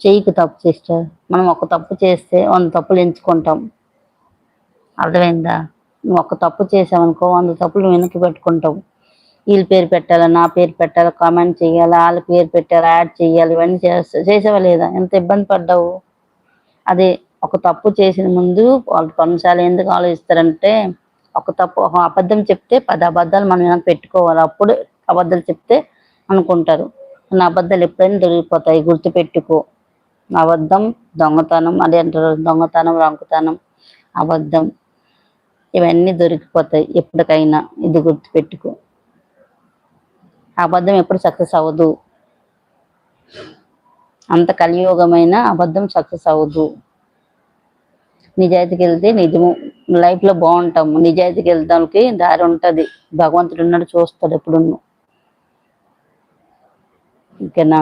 చెయ్యికి తప్పు సిస్టర్. మనం ఒక తప్పు చేస్తే 100 తప్పులు ఎంచుకుంటాం. అర్థమైందా? నువ్వు ఒక తప్పు చేసావనుకో 100 తప్పులు వెనక్కి పెట్టుకుంటావు. వీళ్ళ పేరు పెట్టాలా, నా పేరు పెట్టాలా, కామెంట్ చేయాలా, వాళ్ళ పేరు పెట్టాలా, యాడ్ చేయాలి, ఇవన్నీ చేసావా లేదా? ఎంత ఇబ్బంది పడ్డావు. అదే ఒక తప్పు చేసిన ముందు వాళ్ళు కొన్నిసార్లు ఎందుకు ఆలోచిస్తారంటే, ఒక అబద్ధం చెప్తే 10 అబద్ధాలు మనం వెనక పెట్టుకోవాలి. అప్పుడు అబద్ధాలు చెప్తే అనుకుంటారు. నా అబద్ధాలు ఎప్పుడైనా దొరికిపోతాయి, గుర్తుపెట్టుకో. అబద్ధం, దొంగతనం, అదే అంటారు, దొంగతనం, రంకుతనం, అబద్ధం, ఇవన్నీ దొరికిపోతాయి ఎప్పటికైనా. ఇది గుర్తుపెట్టుకో. అబద్ధం ఎప్పుడు సక్సెస్ అవ్వదు. అంత కలియుగమైన అబద్ధం సక్సెస్ అవ్వదు. నిజాయితీకి వెళ్తే నిజము లైఫ్లో బాగుంటాము. నిజాయితీకి వెళ్తానికి దారి ఉంటుంది. భగవంతుడు ఉన్నాడు, చూస్తాడు ఎప్పుడు. ఓకేనా?